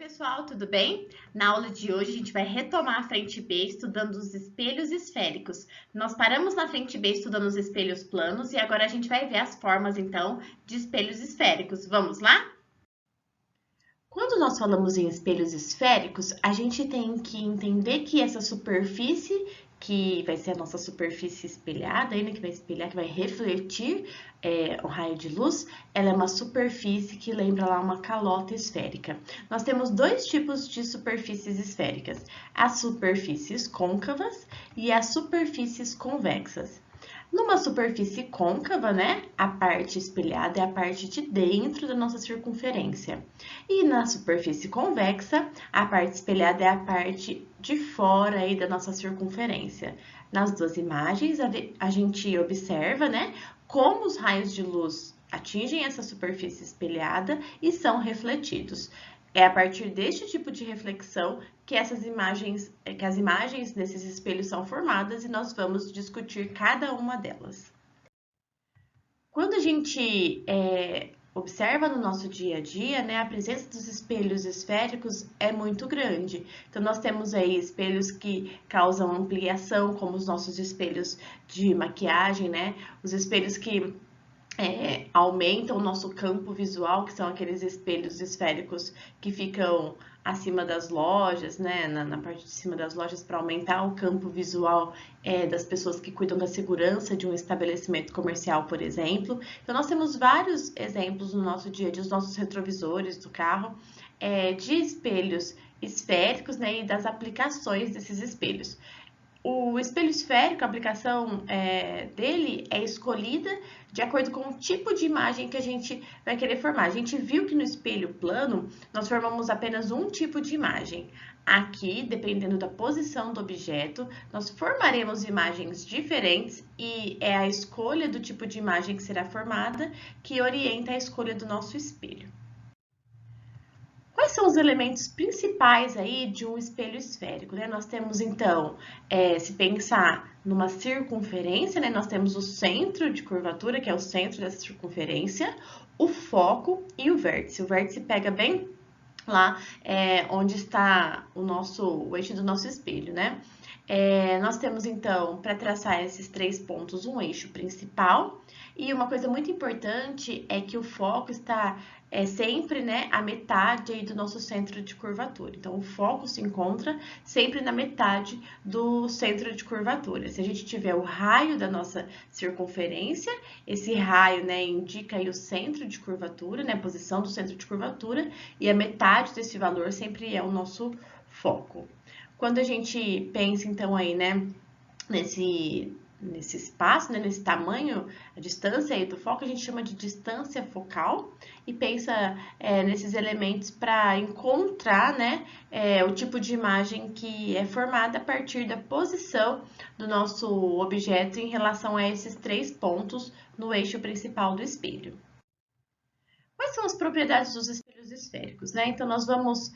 Pessoal, tudo bem? Na aula de hoje a gente vai retomar a frente B estudando os espelhos esféricos. Nós paramos na frente B estudando os espelhos planos e agora a gente vai ver as formas então de espelhos esféricos. Vamos lá? Quando nós falamos em espelhos esféricos, a gente tem que entender que essa superfície, que vai ser a nossa superfície espelhada, né, que vai espelhar, que vai refletir o raio de luz, ela é uma superfície que lembra lá uma calota esférica. Nós temos dois tipos de superfícies esféricas, as superfícies côncavas e as superfícies convexas. Numa superfície côncava, né, a parte espelhada é a parte de dentro da nossa circunferência. E na superfície convexa, a parte espelhada é a parte de fora aí da nossa circunferência. Nas duas imagens, a gente observa, né, como os raios de luz atingem essa superfície espelhada e são refletidos. É a partir deste tipo de reflexão que as imagens desses espelhos são formadas e nós vamos discutir cada uma delas. Quando a gente observa no nosso dia a dia, né, a presença dos espelhos esféricos é muito grande. Então, nós temos aí espelhos que causam ampliação, como os nossos espelhos de maquiagem, né, os espelhos que aumentam o nosso campo visual, que são aqueles espelhos esféricos que ficam acima das lojas, né, na parte de cima das lojas, para aumentar o campo visual das pessoas que cuidam da segurança de um estabelecimento comercial, por exemplo. Então, nós temos vários exemplos no nosso dia a dia, os nossos retrovisores do carro, de espelhos esféricos, né, e das aplicações desses espelhos. O espelho esférico, a aplicação dele é escolhida de acordo com o tipo de imagem que a gente vai querer formar. A gente viu que no espelho plano, nós formamos apenas um tipo de imagem. Aqui, dependendo da posição do objeto, nós formaremos imagens diferentes e é a escolha do tipo de imagem que será formada que orienta a escolha do nosso espelho. Quais são os elementos principais aí de um espelho esférico, né? Nós temos, então, se pensar numa circunferência, né? Nós temos o centro de curvatura, que é o centro dessa circunferência, o foco e o vértice. O vértice pega bem lá onde está o eixo do nosso espelho, né? Nós temos, então, para traçar esses três pontos, um eixo principal. E uma coisa muito importante é que o foco está sempre, né, a metade aí do nosso centro de curvatura. Então, o foco se encontra sempre na metade do centro de curvatura. Se a gente tiver o raio da nossa circunferência, esse raio, né, indica aí o centro de curvatura, né, a posição do centro de curvatura, e a metade desse valor sempre é o nosso foco. Quando a gente pensa, então, aí, né, nesse espaço, né, nesse tamanho, a distância aí do foco, a gente chama de distância focal e pensa nesses elementos para encontrar, né, o tipo de imagem que é formada a partir da posição do nosso objeto em relação a esses três pontos no eixo principal do espelho. Quais são as propriedades dos espelhos esféricos, né? Então, nós vamos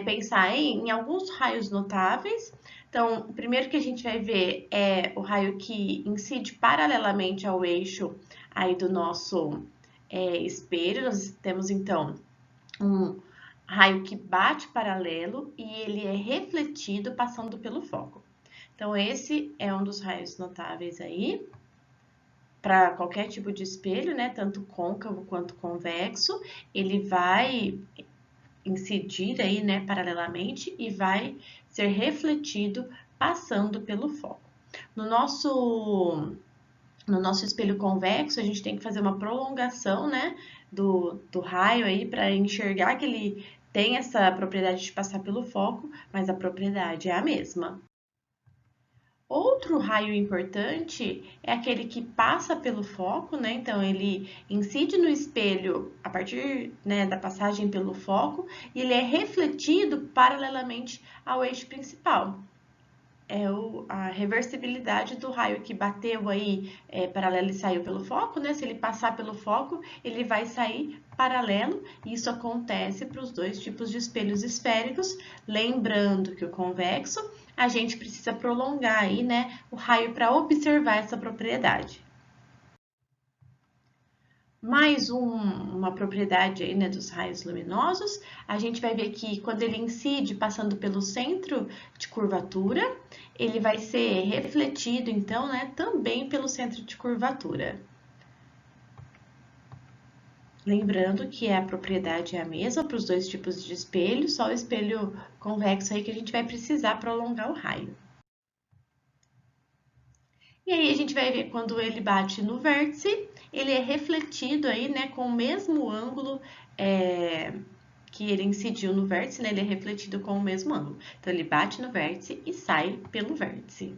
pensar em alguns raios notáveis. Então, o primeiro que a gente vai ver é o raio que incide paralelamente ao eixo aí do nosso espelho. Nós temos, então, um raio que bate paralelo e ele é refletido passando pelo foco. Então, esse é um dos raios notáveis aí para qualquer tipo de espelho, né, tanto côncavo quanto convexo, ele vai incidir aí, né, paralelamente e vai ser refletido passando pelo foco. No nosso espelho convexo, a gente tem que fazer uma prolongação, né, do raio aí para enxergar que ele tem essa propriedade de passar pelo foco, mas a propriedade é a mesma. Outro raio importante é aquele que passa pelo foco, né? Então, ele incide no espelho a partir, né, da passagem pelo foco e ele é refletido paralelamente ao eixo principal. É a reversibilidade do raio que bateu aí paralelo e saiu pelo foco, né? Se ele passar pelo foco, ele vai sair paralelo. E isso acontece para os dois tipos de espelhos esféricos. Lembrando que o convexo, a gente precisa prolongar aí, né, o raio para observar essa propriedade. Mais uma propriedade aí, né, dos raios luminosos, a gente vai ver que quando ele incide passando pelo centro de curvatura, ele vai ser refletido, então, né, também pelo centro de curvatura. Lembrando que a propriedade é a mesma para os dois tipos de espelho, só o espelho convexo aí que a gente vai precisar para alongar o raio. E aí a gente vai ver quando ele bate no vértice, ele é refletido aí, né, com o mesmo ângulo que ele incidiu no vértice, né, ele é refletido com o mesmo ângulo. Então, ele bate no vértice e sai pelo vértice.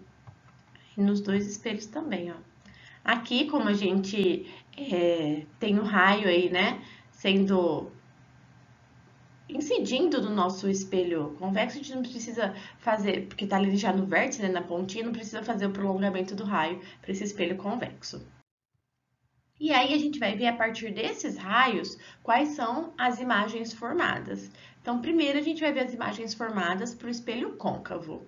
E nos dois espelhos também, ó. Aqui, como a gente tem o raio aí, né, sendo incidindo no nosso espelho convexo, a gente não precisa fazer, porque tá ali já no vértice, né, na pontinha, não precisa fazer o prolongamento do raio para esse espelho convexo. E aí a gente vai ver a partir desses raios quais são as imagens formadas. Então, primeiro a gente vai ver as imagens formadas para o espelho côncavo.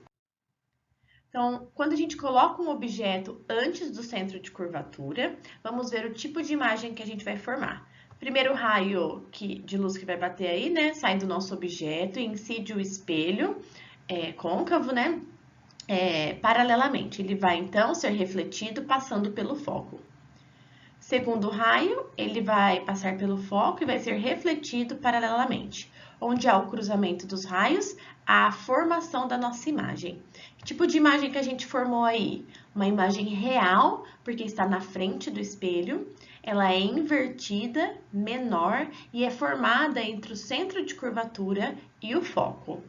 Então, quando a gente coloca um objeto antes do centro de curvatura, vamos ver o tipo de imagem que a gente vai formar. Primeiro raio de luz que vai bater aí, né, sai do nosso objeto e incide o espelho côncavo, né, paralelamente. Ele vai, então, ser refletido passando pelo foco. Segundo raio, ele vai passar pelo foco e vai ser refletido paralelamente. Onde há o cruzamento dos raios, há a formação da nossa imagem. Que tipo de imagem que a gente formou aí? Uma imagem real, porque está na frente do espelho. Ela é invertida, menor e é formada entre o centro de curvatura e o foco.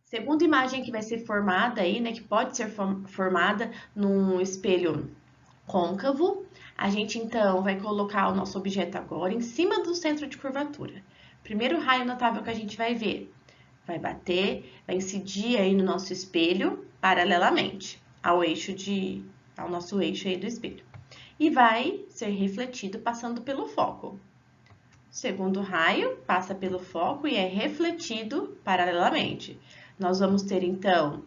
Segunda imagem que vai ser formada aí, né, que pode ser formada num espelho côncavo, a gente então vai colocar o nosso objeto agora em cima do centro de curvatura. Primeiro raio notável que a gente vai ver, vai bater, vai incidir aí no nosso espelho paralelamente ao nosso eixo aí do espelho. E vai ser refletido passando pelo foco. Segundo raio passa pelo foco e é refletido paralelamente. Nós vamos ter então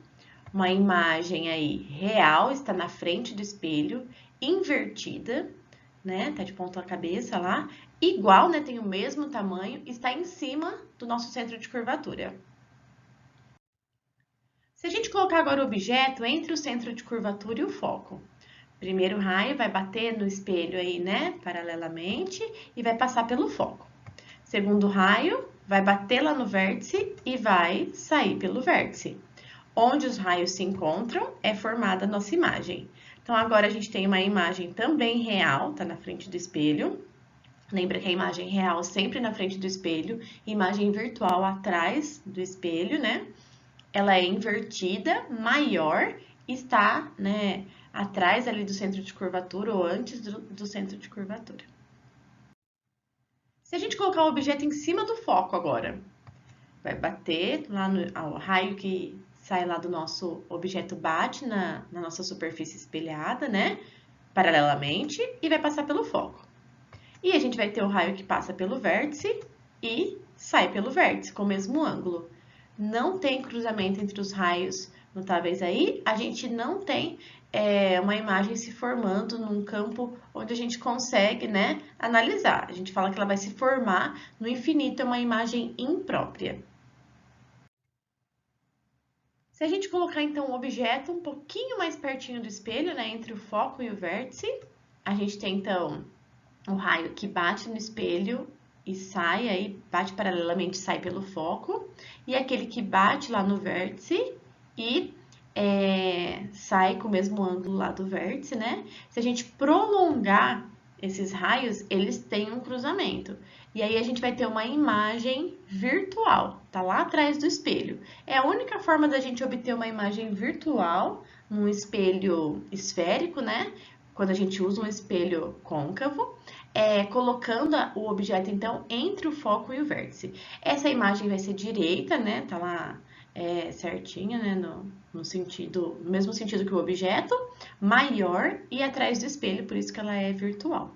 uma imagem aí real, está na frente do espelho, invertida, né? Tá de ponta cabeça lá, igual, né? Tem o mesmo tamanho, está em cima do nosso centro de curvatura. Se a gente colocar agora o objeto entre o centro de curvatura e o foco, primeiro raio vai bater no espelho aí, né? Paralelamente e vai passar pelo foco. Segundo raio vai bater lá no vértice e vai sair pelo vértice. Onde os raios se encontram, é formada a nossa imagem. Então, agora a gente tem uma imagem também real, tá na frente do espelho. Lembra que a imagem real sempre na frente do espelho, imagem virtual atrás do espelho, né? Ela é invertida, maior, está, né, atrás ali do centro de curvatura ou antes do centro de curvatura. Se a gente colocar o objeto em cima do foco agora, vai bater lá no raio que sai lá do nosso objeto, bate na nossa superfície espelhada, né? Paralelamente, e vai passar pelo foco. E a gente vai ter o raio que passa pelo vértice e sai pelo vértice, com o mesmo ângulo. Não tem cruzamento entre os raios notáveis aí, a gente não tem uma imagem se formando num campo onde a gente consegue, né, analisar. A gente fala que ela vai se formar no infinito, é uma imagem imprópria. Se a gente colocar, então, o objeto um pouquinho mais pertinho do espelho, né, entre o foco e o vértice, a gente tem, então, o raio que bate no espelho e sai, aí bate paralelamente e sai pelo foco, e aquele que bate lá no vértice e sai com o mesmo ângulo lá do vértice, né? Se a gente prolongar esses raios, eles têm um cruzamento. E aí a gente vai ter uma imagem virtual, tá lá atrás do espelho. É a única forma da gente obter uma imagem virtual num espelho esférico, né? Quando a gente usa um espelho côncavo, colocando o objeto, então, entre o foco e o vértice. Essa imagem vai ser direita, né? Tá lá certinha, né? No mesmo sentido que o objeto, maior e atrás do espelho, por isso que ela é virtual.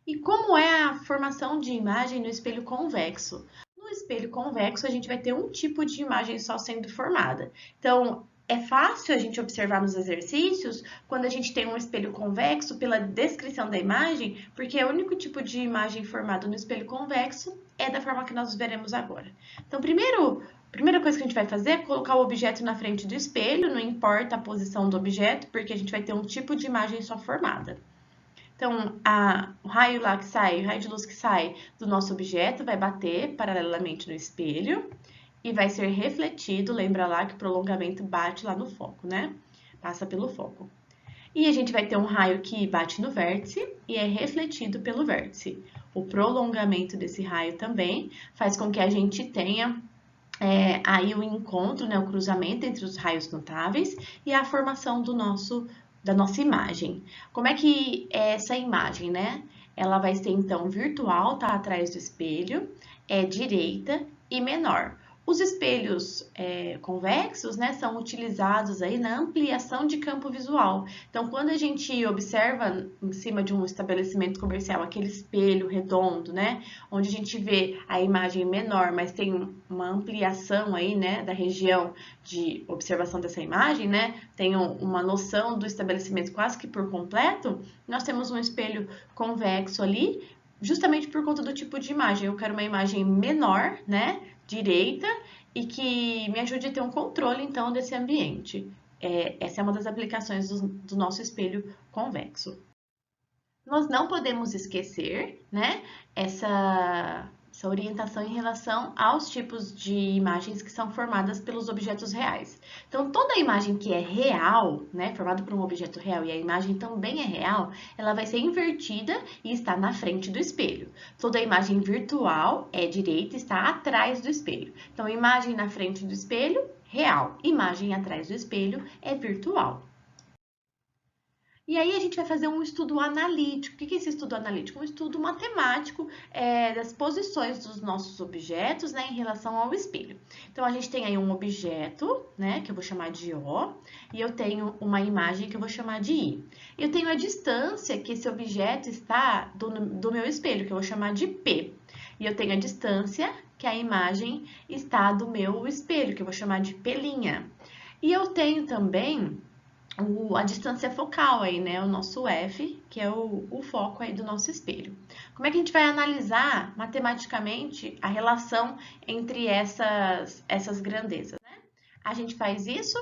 E como é a formação de imagem no espelho convexo? No espelho convexo, a gente vai ter um tipo de imagem só sendo formada. Então, é fácil a gente observar nos exercícios quando a gente tem um espelho convexo pela descrição da imagem, porque o único tipo de imagem formado no espelho convexo é da forma que nós veremos agora. Então, primeira coisa que a gente vai fazer é colocar o objeto na frente do espelho, não importa a posição do objeto, porque a gente vai ter um tipo de imagem só formada. Então, o raio lá que sai, o raio de luz que sai do nosso objeto vai bater paralelamente no espelho e vai ser refletido, lembra lá que o prolongamento bate lá no foco, né? Passa pelo foco. E a gente vai ter um raio que bate no vértice e é refletido pelo vértice. O prolongamento desse raio também faz com que a gente tenha aí o encontro, né, o cruzamento entre os raios notáveis e a formação da nossa imagem. Como é que é essa imagem, né? Ela vai ser, então, virtual, tá atrás do espelho, é direita e menor. Os espelhos convexos, né, são utilizados aí na ampliação de campo visual. Então, quando a gente observa em cima de um estabelecimento comercial aquele espelho redondo, né, onde a gente vê a imagem menor, mas tem uma ampliação aí, né, da região de observação dessa imagem, né, tem uma noção do estabelecimento quase que por completo, nós temos um espelho convexo ali, justamente por conta do tipo de imagem. Eu quero uma imagem menor, né, direita, e que me ajude a ter um controle, então, desse ambiente. Essa é uma das aplicações do nosso espelho convexo. Nós não podemos esquecer, né, essa orientação em relação aos tipos de imagens que são formadas pelos objetos reais. Então, toda imagem que é real, né, formada por um objeto real e a imagem também é real, ela vai ser invertida e está na frente do espelho. Toda imagem virtual é direita e está atrás do espelho. Então, imagem na frente do espelho, real. Imagem atrás do espelho é virtual. E aí a gente vai fazer um estudo analítico. O que é esse estudo analítico? Um estudo matemático das posições dos nossos objetos, né, em relação ao espelho. Então, a gente tem aí um objeto, né, que eu vou chamar de O, e eu tenho uma imagem que eu vou chamar de I. Eu tenho a distância que esse objeto está do meu espelho, que eu vou chamar de P. E eu tenho a distância que a imagem está do meu espelho, que eu vou chamar de P'. E eu tenho também a distância focal aí, né? O nosso F, que é o foco aí do nosso espelho. Como é que a gente vai analisar matematicamente a relação entre essas grandezas, né? A gente faz isso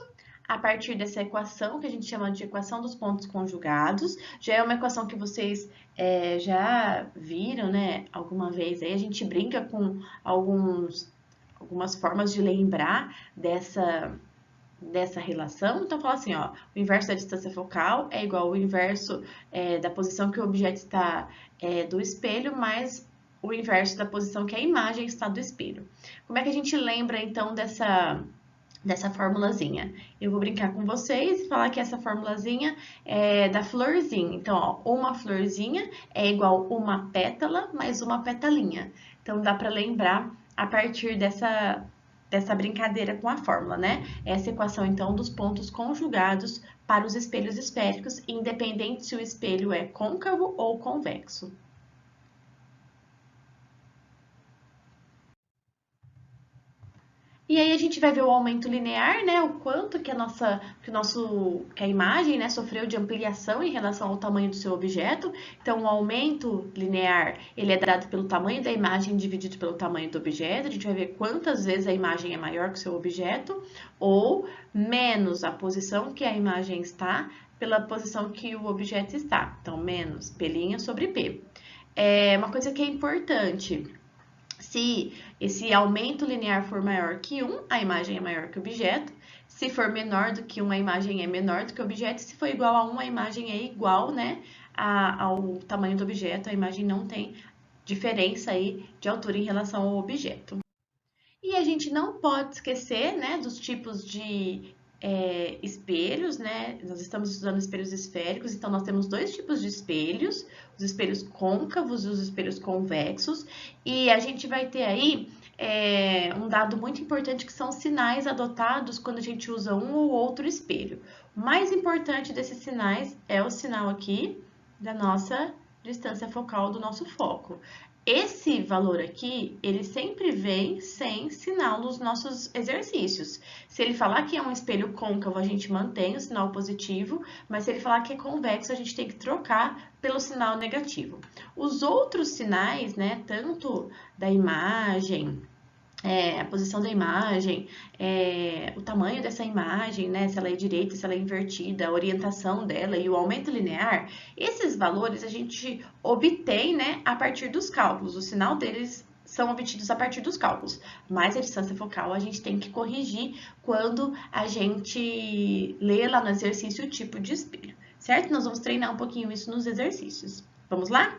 a partir dessa equação que a gente chama de equação dos pontos conjugados. Já é uma equação que vocês já viram, né? Alguma vez aí. A gente brinca com algumas formas de lembrar dessa relação. Então, fala assim, ó, o inverso da distância focal é igual ao inverso da posição que o objeto está do espelho, mais o inverso da posição que a imagem está do espelho. Como é que a gente lembra, então, dessa formulazinha? Eu vou brincar com vocês e falar que essa formulazinha é da florzinha. Então, ó, uma florzinha é igual uma pétala mais uma petalinha. Então, dá para lembrar a partir dessa brincadeira com a fórmula, né? Essa equação, então, dos pontos conjugados para os espelhos esféricos, independente se o espelho é côncavo ou convexo. E aí a gente vai ver o aumento linear, né? O quanto que a imagem, né, sofreu de ampliação em relação ao tamanho do seu objeto. Então, o aumento linear, ele é dado pelo tamanho da imagem dividido pelo tamanho do objeto. A gente vai ver quantas vezes a imagem é maior que o seu objeto, ou menos a posição que a imagem está pela posição que o objeto está. Então, menos P' sobre P. Uma coisa que é importante. Se esse aumento linear for maior que 1, a imagem é maior que o objeto. Se for menor do que 1, a imagem é menor do que o objeto. Se for igual a 1, a imagem é igual, né, ao tamanho do objeto. A imagem não tem diferença aí de altura em relação ao objeto. E a gente não pode esquecer, né, dos tipos de espelhos, né? Nós estamos estudando espelhos esféricos, então nós temos dois tipos de espelhos, os espelhos côncavos e os espelhos convexos, e a gente vai ter aí um dado muito importante que são os sinais adotados quando a gente usa um ou outro espelho. O mais importante desses sinais é o sinal aqui da nossa distância focal do nosso foco. esse valor aqui, ele sempre vem sem sinal nos nossos exercícios. Se ele falar que é um espelho côncavo, a gente mantém o sinal positivo, mas se ele falar que é convexo, a gente tem que trocar pelo sinal negativo. Os outros sinais, né, tanto da imagem, a posição da imagem, o tamanho dessa imagem, né, se ela é direita, se ela é invertida, a orientação dela e o aumento linear, esses valores a gente obtém, né, a partir dos cálculos. O sinal deles são obtidos a partir dos cálculos, mas a distância focal a gente tem que corrigir quando a gente lê lá no exercício o tipo de espelho, certo? Nós vamos treinar um pouquinho isso nos exercícios. Vamos lá?